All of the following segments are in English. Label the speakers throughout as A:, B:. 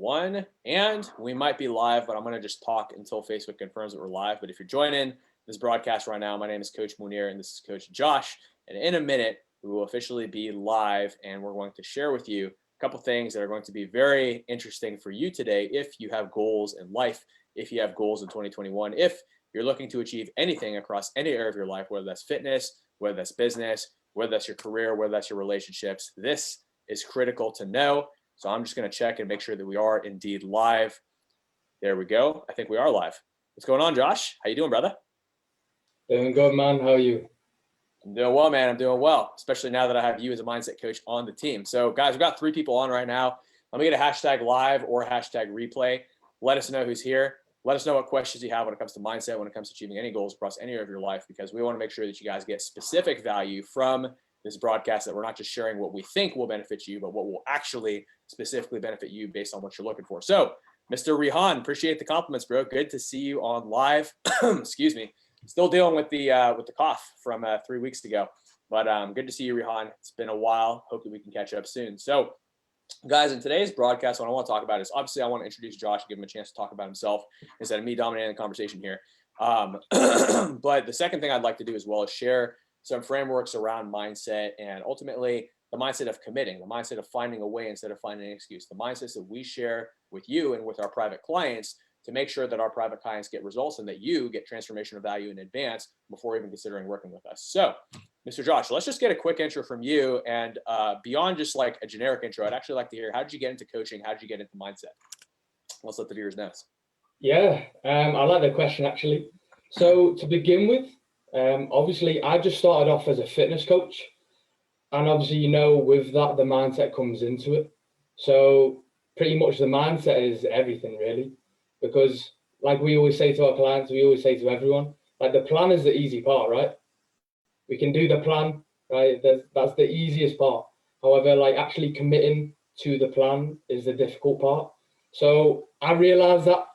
A: one, and we might be live, but I'm going to just talk until Facebook confirms that we're live. But if you're joining this broadcast right now, my name is Coach Munir and this is Coach Josh. And in a minute, we will officially be live and we're going to share with you a couple things that are going to be very interesting for you today if you have goals in life, if you have goals in 2021, if you're looking to achieve anything across any area of your life, whether that's fitness, whether that's business, whether that's your career, whether that's your relationships. This is critical to know. So I'm just going to check and make sure that we are indeed live. There we go. I think we are live. What's going on, Josh? How you doing, brother?
B: Doing good, man. How are you?
A: I'm doing well, man. I'm doing well, especially now that I have you as a mindset coach on the team. So guys, we've got 3 people on right now. Let me get a hashtag live or hashtag replay. Let us know who's here. Let us know what questions you have when it comes to mindset, when it comes to achieving any goals across any area of your life, because we want to make sure that you guys get specific value from this broadcast, that we're not just sharing what we think will benefit you, but what will actually specifically benefit you based on what you're looking for. So, Mr. Rihan, appreciate the compliments, bro. Good to see you on live. Excuse me. Still dealing with the cough from 3 weeks ago, but good to see you, Rihan. It's been a while. Hope that we can catch up soon. So, guys, in today's broadcast, what I want to talk about is, obviously I want to introduce Josh, give him a chance to talk about himself instead of me dominating the conversation here. But the second thing I'd like to do as well is share some frameworks around mindset and ultimately the mindset of committing, the mindset of finding a way instead of finding an excuse, the mindsets that we share with you and with our private clients to make sure that our private clients get results and that you get transformation of value in advance before even considering working with us. So, Mr. Josh, let's just get a quick intro from you. And beyond just like a generic intro, I'd actually like to hear, how did you get into coaching? How did you get into mindset? Let's let the viewers know.
B: Yeah, I like the question, actually. So to begin with, obviously, I just started off as a fitness coach. And obviously, you know, with that, the mindset comes into it. So pretty much the mindset is everything, really. Because like we always say to our clients, we always say to everyone, like the plan is the easy part, right? We can do the plan, right? That's the easiest part. However, like actually committing to the plan is the difficult part. So I realized that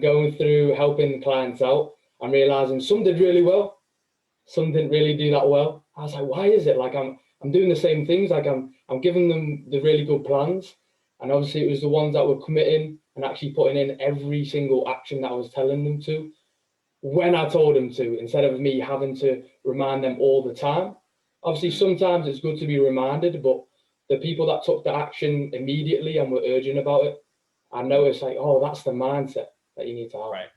B: going through helping clients out, I'm realizing some did really well, some didn't really do that well. I was like, why is it? Like I'm doing the same things, like I'm giving them the really good plans. And obviously it was the ones that were committing and actually putting in every single action that I was telling them to when I told them to, instead of me having to remind them all the time. Obviously, sometimes it's good to be reminded, but the people that took the action immediately and were urgent about it, I noticed like, oh, that's the mindset that you need to have.
A: Right.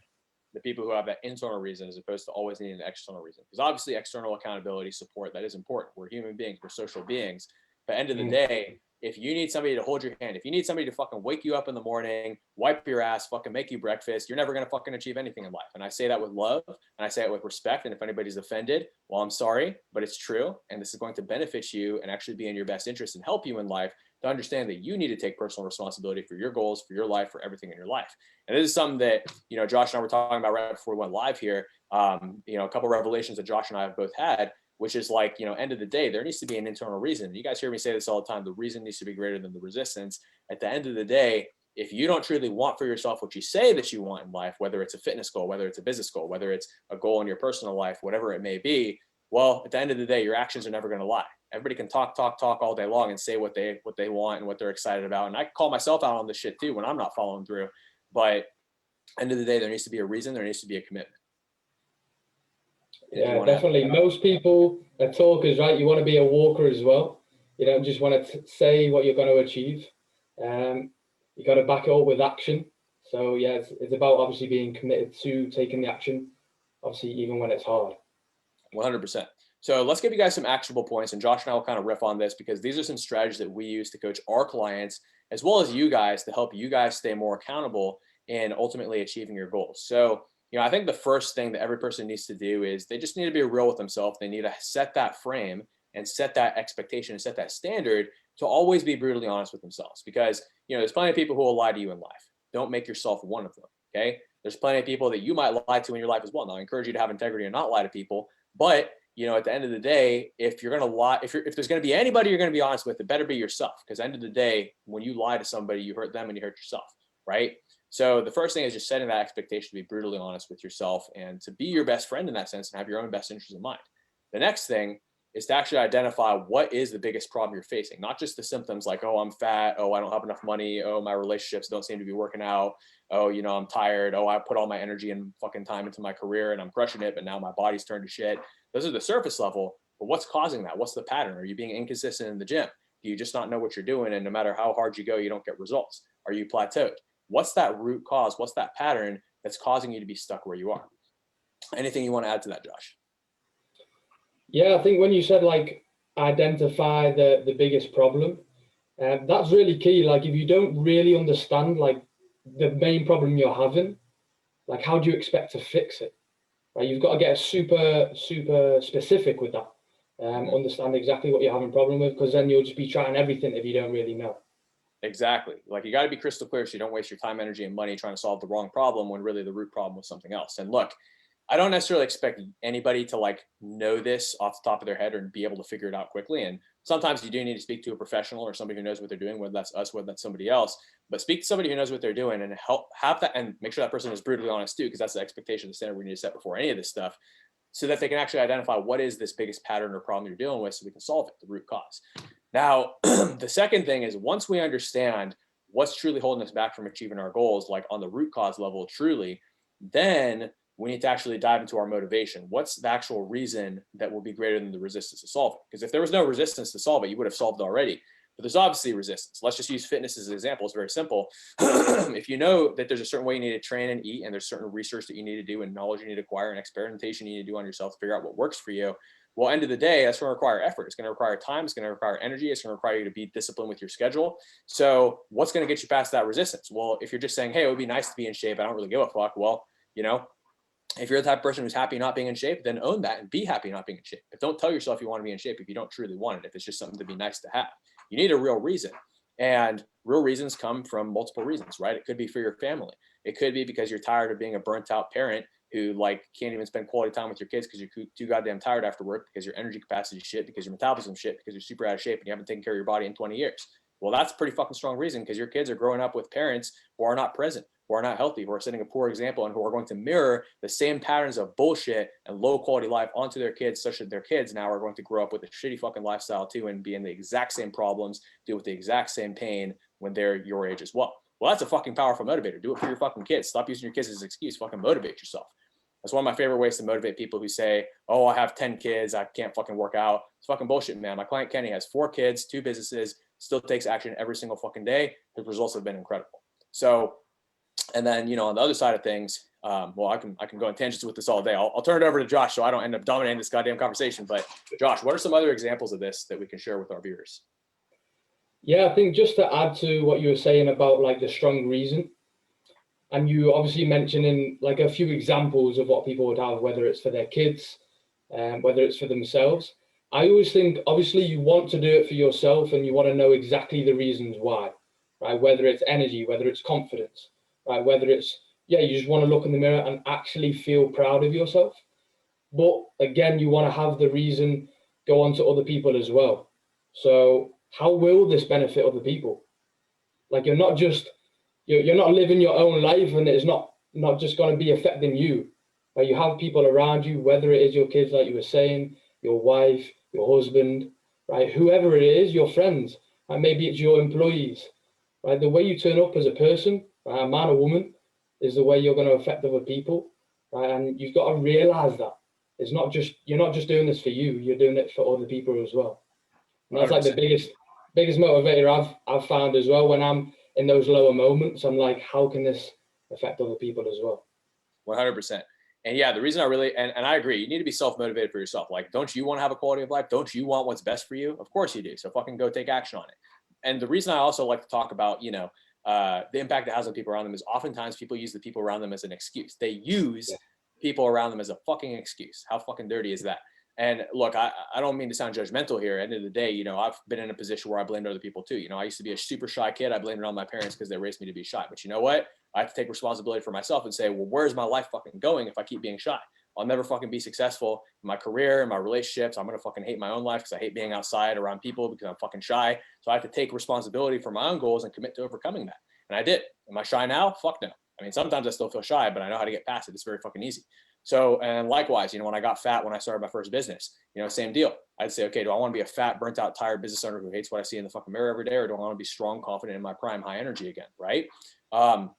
A: The people who have that internal reason as opposed to always needing an external reason. Because obviously external accountability, support, that is important. We're human beings, we're social beings. But end of the day, if you need somebody to hold your hand, if you need somebody to fucking wake you up in the morning, wipe your ass, fucking make you breakfast, you're never going to fucking achieve anything in life. And I say that with love and I say it with respect. And if anybody's offended, well, I'm sorry, but it's true. And this is going to benefit you and actually be in your best interest and help you in life to understand that you need to take personal responsibility for your goals, for your life, for everything in your life. And this is something that, you know, Josh and I were talking about right before we went live here. You know, a couple of revelations that Josh and I have both had, which is like, you know, end of the day, there needs to be an internal reason. You guys hear me say this all the time. The reason needs to be greater than the resistance. At the end of the day, if you don't truly want for yourself what you say that you want in life, whether it's a fitness goal, whether it's a business goal, whether it's a goal in your personal life, whatever it may be, well, at the end of the day, your actions are never going to lie. Everybody can talk all day long and say what they want and what they're excited about. And I call myself out on this shit too when I'm not following through. But end of the day, there needs to be a reason. There needs to be a commitment.
B: Yeah, definitely. Most people are talkers, right? You want to be a walker as well. You don't just want to say what you're going to achieve. You got to back it up with action. So yeah, it's about obviously being committed to taking the action, obviously even when it's hard.
A: 100%. So let's give you guys some actionable points, and Josh and I will kind of riff on this because these are some strategies that we use to coach our clients as well as you guys to help you guys stay more accountable and ultimately achieving your goals. So, you know, I think the first thing that every person needs to do is they just need to be real with themselves. They need to set that frame and set that expectation and set that standard to always be brutally honest with themselves, because, you know, there's plenty of people who will lie to you in life. Don't make yourself one of them. Okay. There's plenty of people that you might lie to in your life as well. Now, I encourage you to have integrity and not lie to people, but you know, at the end of the day, if you're going to lie, if there's going to be anybody you're going to be honest with, it better be yourself. Because at the end of the day, when you lie to somebody, you hurt them and you hurt yourself, right? So the first thing is just setting that expectation to be brutally honest with yourself and to be your best friend in that sense and have your own best interests in mind. The next thing is to actually identify what is the biggest problem you're facing, not just the symptoms like, oh, I'm fat, oh, I don't have enough money, oh, my relationships don't seem to be working out, oh, I'm tired, oh, I put all my energy and fucking time into my career and I'm crushing it, but now my body's turned to shit. Those are the surface level, but what's causing that? What's the pattern? Are you being inconsistent in the gym? Do you just not know what you're doing, and no matter how hard you go, you don't get results? Are you plateaued? What's that root cause? What's that pattern that's causing you to be stuck where you are? Anything you want to add to that, Josh?
B: Yeah, I think when you said like identify the biggest problem, that's really key. Like if you don't really understand like the main problem you're having, like how do you expect to fix it? Right, you've got to get super specific with that. Understand exactly what you're having a problem with, because then you'll just be trying everything if you don't really know.
A: Exactly. Like you got to be crystal clear so you don't waste your time, energy, and money trying to solve the wrong problem when really the root problem was something else. And look, I don't necessarily expect anybody to like know this off the top of their head or be able to figure it out quickly. And sometimes you do need to speak to a professional or somebody who knows what they're doing, whether that's us, whether that's somebody else. But speak to somebody who knows what they're doing and help have that, and make sure that person is brutally honest too, because that's the expectation, the standard we need to set before any of this stuff, so that they can actually identify what is this biggest pattern or problem you're dealing with so we can solve it, the root cause. Now, the second thing is once we understand what's truly holding us back from achieving our goals, like on the root cause level, truly, then we need to actually dive into our motivation. What's the actual reason that will be greater than the resistance to solve it? Because if there was no resistance to solve it, you would have solved it already. But there's obviously resistance. Let's just use fitness as an example. It's very simple. If you know that there's a certain way you need to train and eat, and there's certain research that you need to do and knowledge you need to acquire and experimentation you need to do on yourself to figure out what works for you, well, end of the day, that's going to require effort. It's going to require time. It's going to require energy. It's going to require you to be disciplined with your schedule. So what's going to get you past that resistance? Well, if you're just saying, hey, it would be nice to be in shape, I don't really give a fuck. Well, if you're the type of person who's happy not being in shape, then own that and be happy not being in shape. But don't tell yourself you want to be in shape if you don't truly want it, if it's just something to be nice to have. You need a real reason. And real reasons come from multiple reasons, right? It could be for your family. It could be because you're tired of being a burnt out parent who like can't even spend quality time with your kids because you're too goddamn tired after work, because your energy capacity is shit, because your metabolism is shit, because you're super out of shape and you haven't taken care of your body in 20 years. Well, that's a pretty fucking strong reason, because your kids are growing up with parents who are not present, who are not healthy, who are setting a poor example, and who are going to mirror the same patterns of bullshit and low quality life onto their kids, such that their kids now are going to grow up with a shitty fucking lifestyle too and be in the exact same problems, deal with the exact same pain when they're your age as well. Well, that's a fucking powerful motivator. Do it for your fucking kids. Stop using your kids as an excuse. Fucking motivate yourself. That's one of my favorite ways to motivate people who say, oh, I have 10 kids, I can't fucking work out. It's fucking bullshit, man. My client Kenny has 4 kids, 2 businesses, still takes action every single fucking day. His results have been incredible. So, and then, on the other side of things, well, I can go on tangents with this all day. I'll turn it over to Josh so I don't end up dominating this goddamn conversation. But Josh, what are some other examples of this that we can share with our viewers?
B: Yeah, I think just to add to what you were saying about like the strong reason, and you obviously mentioning like a few examples of what people would have, whether it's for their kids, whether it's for themselves. I always think, obviously, you want to do it for yourself and you want to know exactly the reasons why, right? Whether it's energy, whether it's confidence, right? Whether it's, you just want to look in the mirror and actually feel proud of yourself. But again, you want to have the reason go on to other people as well. So how will this benefit other people? Like you're not living your own life, and it's not just going to be affecting you. Like you have people around you, whether it is your kids, like you were saying, your wife, your husband, right? Whoever it is, your friends, and maybe it's your employees, right? The way you turn up as a person, right, a man or woman, is the way you're going to affect other people, right? And you've got to realize that you're not just doing this for you, you're doing it for other people as well. And that's 100%. Like the biggest motivator I've found as well. When I'm in those lower moments, I'm like, how can this affect other people as well?
A: 100%. And yeah, the reason I really, and I agree, you need to be self-motivated for yourself. Like, don't you want to have a quality of life? Don't you want what's best for you? Of course you do. So fucking go take action on it. And the reason I also like to talk about, the impact it has on people around them is oftentimes people use the people around them as an excuse. They use people around them as a fucking excuse. How fucking dirty is that? And look, I don't mean to sound judgmental here. At the end of the day, I've been in a position where I blamed other people too. I used to be a super shy kid. I blamed it on my parents because they raised me to be shy. But you know what? I have to take responsibility for myself and say, well, where's my life fucking going if I keep being shy? I'll never fucking be successful in my career, in my relationships. I'm going to fucking hate my own life because I hate being outside around people because I'm fucking shy. So I have to take responsibility for my own goals and commit to overcoming that. And I did. Am I shy now? Fuck no. I mean, sometimes I still feel shy, but I know how to get past it. It's very fucking easy. So, and likewise, when I got fat when I started my first business, same deal. I'd say, okay, do I want to be a fat, burnt out, tired business owner who hates what I see in the fucking mirror every day, or do I want to be strong, confident in my prime, high energy again, right? And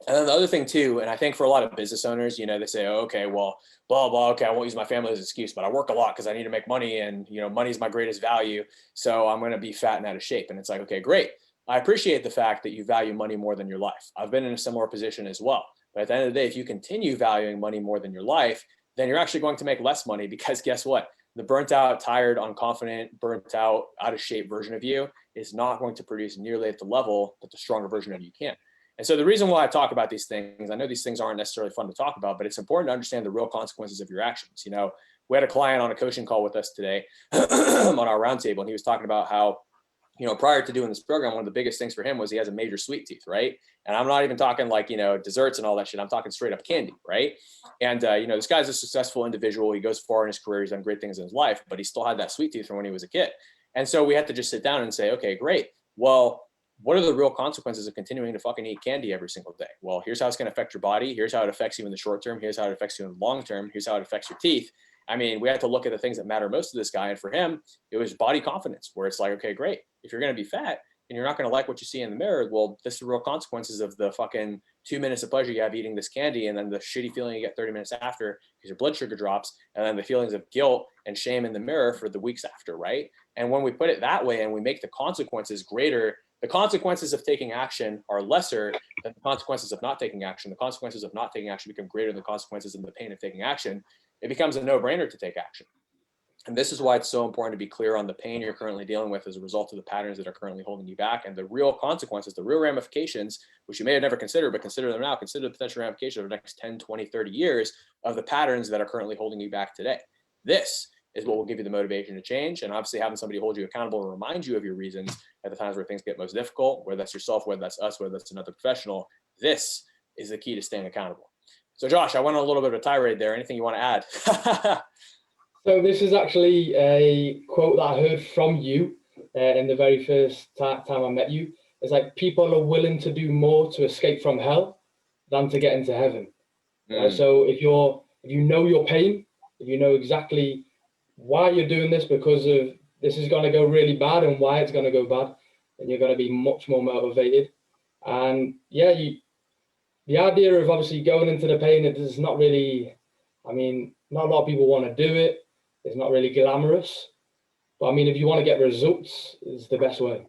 A: then the other thing too, and I think for a lot of business owners, they say, oh, okay, well, blah, blah, okay, I won't use my family as an excuse, but I work a lot because I need to make money, and, money is my greatest value. So I'm going to be fat and out of shape. And it's like, okay, great. I appreciate the fact that you value money more than your life. I've been in a similar position as well. But at the end of the day, if you continue valuing money more than your life, then you're actually going to make less money, because guess what? The burnt out, tired, unconfident, burnt out, out of shape version of you is not going to produce nearly at the level that the stronger version of you can. And so the reason why I talk about these things, I know these things aren't necessarily fun to talk about, but it's important to understand the real consequences of your actions. We had a client on a coaching call with us today on our roundtable, and he was talking about how, prior to doing this program, one of the biggest things for him was he has a major sweet tooth, right? And I'm not even talking like, desserts and all that shit. I'm talking straight up candy, right? And, this guy's a successful individual. He goes far in his career. He's done great things in his life, but he still had that sweet tooth from when he was a kid. And so we had to just sit down and say, okay, great. Well, what are the real consequences of continuing to fucking eat candy every single day? Well, here's how it's going to affect your body. Here's how it affects you in the short term. Here's how it affects you in the long term. Here's how it affects your teeth. I mean, we had to look at the things that matter most to this guy. And for him, it was body confidence, where it's like, okay, great. If you're going to be fat and you're not going to like what you see in the mirror, well, this is the real consequences of the fucking 2 minutes of pleasure you have eating this candy, and then the shitty feeling you get 30 minutes after because your blood sugar drops, and then the feelings of guilt and shame in the mirror for the weeks after, right? And when we put it that way and we make the consequences greater, the consequences of taking action are lesser than the consequences of not taking action. The consequences of not taking action become greater than the consequences of the pain of taking action. It becomes a no-brainer to take action. And this is why it's so important to be clear on the pain you're currently dealing with as a result of the patterns that are currently holding you back, and the real consequences, the real ramifications, which you may have never considered, but consider them now. Consider the potential ramifications over the next 10, 20, 30 years of the patterns that are currently holding you back today. This is what will give you the motivation to change. And obviously having somebody hold you accountable and remind you of your reasons at the times where things get most difficult, whether that's yourself, whether that's us, whether that's another professional, this is the key to staying accountable. So Josh, I went on a little bit of a tirade there. Anything you want to add?
B: So this is actually a quote that I heard from you in the very first time I met you. It's like, people are willing to do more to escape from hell than to get into heaven. So if you know your pain, if you know exactly why you're doing this, because of this is going to go really bad and why it's going to go bad, then you're going to be much more motivated. And yeah, the idea of obviously going into the pain, it is not really, I mean, not a lot of people want to do it. It's not really glamorous. But I mean, if you want to get results, it's the best way.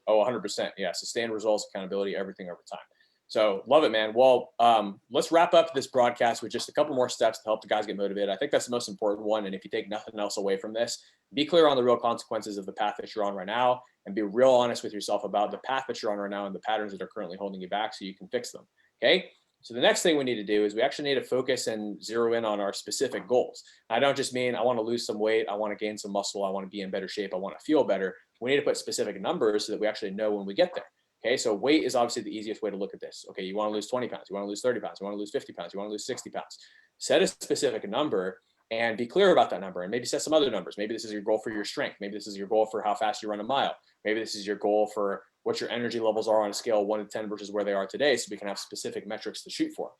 A: Oh, 100%. Yeah. Sustained results, accountability, everything over time. So love it, man. Well, let's wrap up this broadcast with just a couple more steps to help the guys get motivated. I think that's the most important one. And if you take nothing else away from this, be clear on the real consequences of the path that you're on right now, and be real honest with yourself about the path that you're on right now and the patterns that are currently holding you back so you can fix them. Okay. So the next thing we need to do is we actually need to focus and zero in on our specific goals. I don't just mean I want to lose some weight, I want to gain some muscle, I want to be in better shape, I want to feel better. We need to put specific numbers so that we actually know when we get there. Okay, so weight is obviously the easiest way to look at this. Okay, you want to lose 20 pounds, you want to lose 30 pounds, you want to lose 50 pounds, you want to lose 60 pounds. Set a specific number and be clear about that number, and maybe set some other numbers. Maybe this is your goal for your strength. Maybe this is your goal for how fast you run a mile. Maybe this is your goal for what your energy levels are on a scale of 1 to 10 versus where they are today, so we can have specific metrics to shoot for.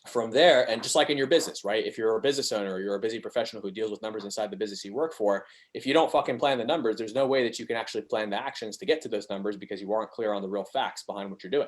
A: From there, and just like in your business, right? If you're a business owner or you're a busy professional who deals with numbers inside the business you work for, if you don't fucking plan the numbers, there's no way that you can actually plan the actions to get to those numbers because you aren't clear on the real facts behind what you're doing.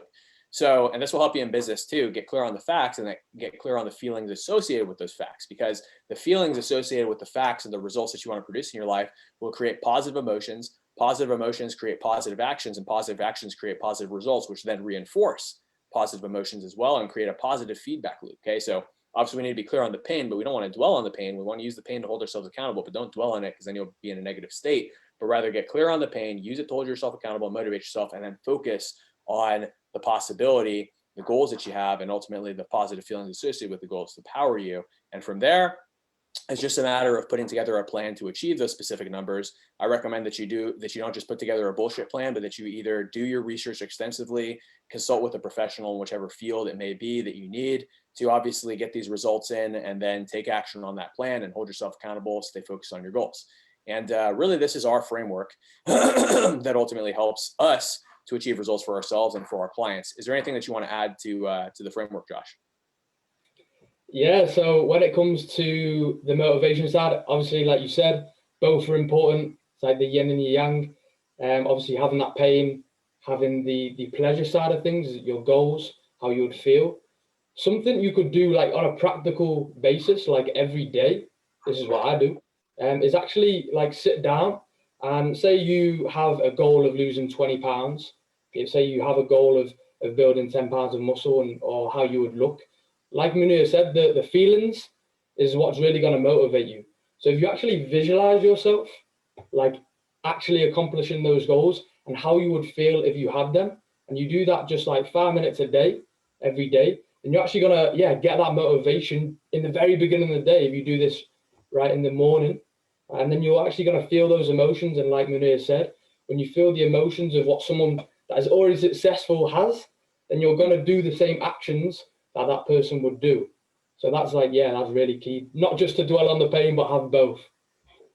A: So, and this will help you in business too, get clear on the facts and get clear on the feelings associated with those facts, because the feelings associated with the facts and the results that you want to produce in your life will create positive emotions. Positive emotions create positive actions, and positive actions create positive results, which then reinforce positive emotions as well and create a positive feedback loop. Okay, so obviously we need to be clear on the pain, but we don't want to dwell on the pain. We want to use the pain to hold ourselves accountable, but don't dwell on it because then you'll be in a negative state. But rather get clear on the pain, use it to hold yourself accountable, motivate yourself, and then focus on the possibility, the goals that you have, and ultimately the positive feelings associated with the goals to power you. And from there, it's just a matter of putting together a plan to achieve those specific numbers. I recommend that you don't just put together a bullshit plan, but that you either do your research extensively, consult with a professional in whichever field it may be that you need to obviously get these results in, and then take action on that plan and hold yourself accountable, stay focused on your goals. And really, this is our framework that ultimately helps us to achieve results for ourselves and for our clients. Is there anything that you want to add to the framework, Josh?
B: Yeah, so when it comes to the motivation side, obviously, like you said, both are important. It's like the yin and the yang. Obviously, having that pain, having the pleasure side of things, your goals, how you would feel. Something you could do like on a practical basis, like every day. This is what I do. Is actually like sit down and say you have a goal of losing 20 pounds. Say you have a goal of building 10 pounds of muscle and or how you would look like Munir said, the feelings is what's really going to motivate you. So if you actually visualize yourself, like actually accomplishing those goals and how you would feel if you had them, and you do that just like 5 minutes a day, every day, then you're actually gonna get that motivation in the very beginning of the day if you do this right in the morning, and then you're actually gonna feel those emotions. And like Munir said, when you feel the emotions of what someone that is already successful has, then you're gonna do the same actions that that person would do. So that's like, yeah, that's really key. Not just to dwell on the pain, but have both.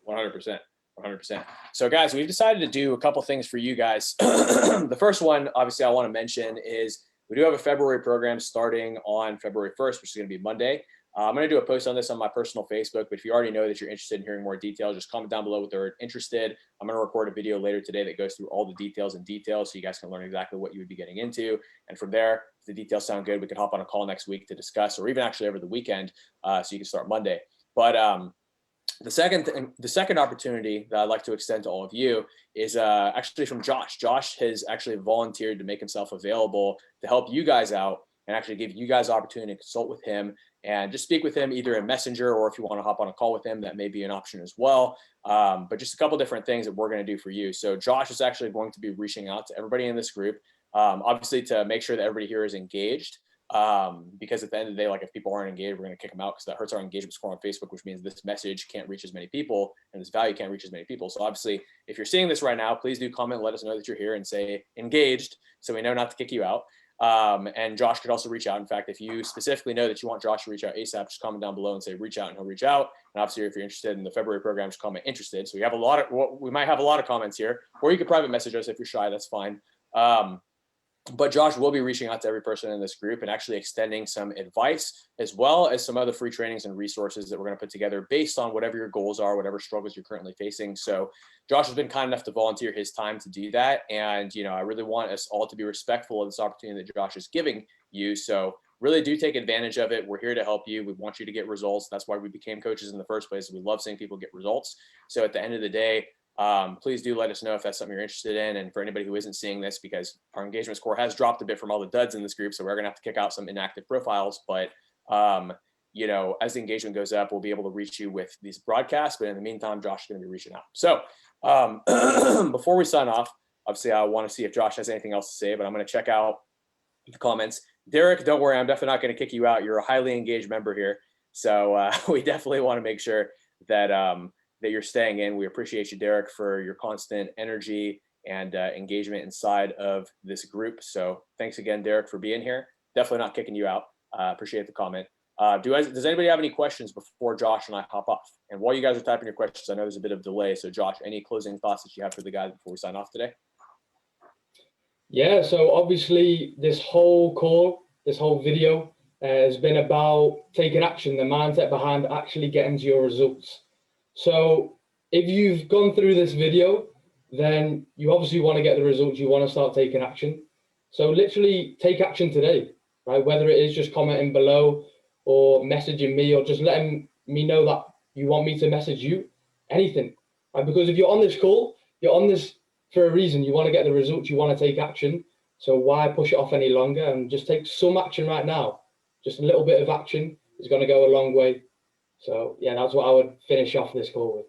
A: 100%. 100%. So, guys, we've decided to do a couple things for you guys. The first one, obviously, I want to mention is we do have a February program starting on February 1st, which is going to be Monday. I'm going to do a post on this on my personal Facebook, but if you already know that you're interested in hearing more details, just comment down below what they're interested. I'm going to record a video later today that goes through all the details so you guys can learn exactly what you would be getting into. And from there, if the details sound good, we can hop on a call next week to discuss, or even actually over the weekend, so you can start Monday. But the second opportunity that I'd like to extend to all of you is actually from Josh. Josh has actually volunteered to make himself available to help you guys out and actually give you guys the opportunity to consult with him and just speak with him either in Messenger, or if you want to hop on a call with him, that may be an option as well. But just a couple different things that we're going to do for you. So Josh is actually going to be reaching out to everybody in this group, obviously to make sure that everybody here is engaged. Because at the end of the day, like if people aren't engaged, we're going to kick them out because that hurts our engagement score on Facebook, which means this message can't reach as many people and this value can't reach as many people. So obviously, if you're seeing this right now, please do comment, let us know that you're here and say engaged so we know not to kick you out. And Josh could also reach out. In fact, if you specifically know that you want Josh to reach out ASAP, just comment down below and say reach out and he'll reach out. And obviously, if you're interested in the February program, just comment interested. So we might have a lot of comments here, or you could private message us if you're shy, that's fine. But Josh will be reaching out to every person in this group and actually extending some advice, as well as some other free trainings and resources that we're going to put together based on whatever your goals are, whatever struggles you're currently facing. So Josh has been kind enough to volunteer his time to do that. And, I really want us all to be respectful of this opportunity that Josh is giving you. So really do take advantage of it. We're here to help you. We want you to get results. That's why we became coaches in the first place. We love seeing people get results. So at the end of the day, please do let us know if that's something you're interested in. And for anybody who isn't seeing this, because our engagement score has dropped a bit from all the duds in this group, so we're gonna have to kick out some inactive profiles. But as the engagement goes up, we'll be able to reach you with these broadcasts. But in the meantime, Josh is gonna be reaching out. So before we sign off, obviously I want to see if Josh has anything else to say, but I'm gonna check out the comments. Derek, don't worry, I'm definitely not gonna kick you out. You're a highly engaged member here, so we definitely want to make sure that that you're staying in. We appreciate you, Derek, for your constant energy and engagement inside of this group. So thanks again, Derek, for being here. Definitely not kicking you out. Appreciate the comment. Does anybody have any questions before Josh and I hop off? And while you guys are typing your questions, I know there's a bit of delay. So Josh, any closing thoughts that you have for the guys before we sign off today?
B: Yeah, so obviously this whole call, this whole video has been about taking action, the mindset behind actually getting to your results. So if you've gone through this video, then you obviously want to get the results. You want to start taking action. So literally take action today, right? Whether it is just commenting below or messaging me or just letting me know that you want me to message you, anything, right? Because if you're on this call, you're on this for a reason. You want to get the results. You want to take action. So why push it off any longer? And just take some action right now. Just a little bit of action is going to go a long way. So yeah, that's what I would finish off this call with.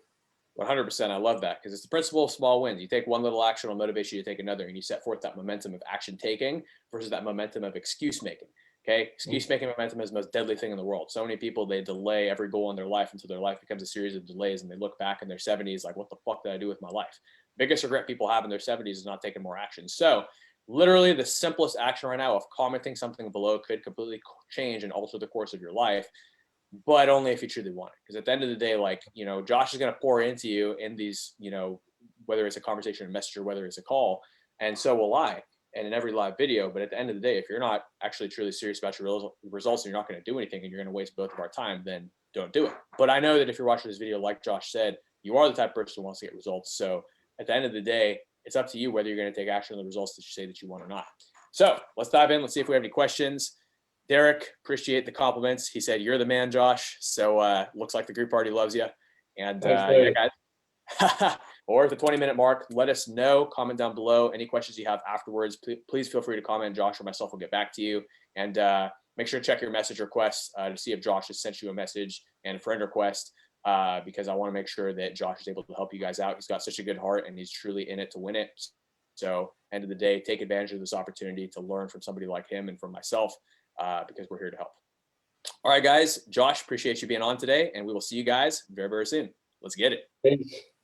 A: 100%. I love that because it's the principle of small wins. You take one little action, will motivate you to take another, and you set forth that momentum of action taking versus that momentum of excuse making. Okay. Excuse making momentum is the most deadly thing in the world. So many people, they delay every goal in their life until their life becomes a series of delays, and they look back in their 70s like, what the fuck did I do with my life? Biggest regret people have in their 70s is not taking more action. So literally the simplest action right now of commenting something below could completely change and alter the course of your life, but only if you truly want it. Because at the end of the day, like, Josh is going to pour into you in these, whether it's a conversation, a message, or whether it's a call, and so will I. and in every live video. But at the end of the day, if you're not actually truly serious about your results and you're not going to do anything and you're going to waste both of our time, then don't do it. But I know that if you're watching this video, like Josh said, you are the type of person who wants to get results. So at the end of the day, it's up to you whether you're going to take action on the results that you say that you want or not. So let's dive in. Let's see if we have any questions. Derek, appreciate the compliments. He said, "You're the man, Josh." So looks like the group already loves you. And yeah, guys. Or at the 20-minute mark, let us know. Comment down below any questions you have afterwards. Please feel free to comment. Josh or myself will get back to you. And make sure to check your message requests to see if Josh has sent you a message and a friend request, because I want to make sure that Josh is able to help you guys out. He's got such a good heart and he's truly in it to win it. So end of the day, take advantage of this opportunity to learn from somebody like him and from myself, because we're here to help. All right, guys. Josh, appreciate you being on today, and we will see you guys very, very soon. Let's get it.
B: Thanks.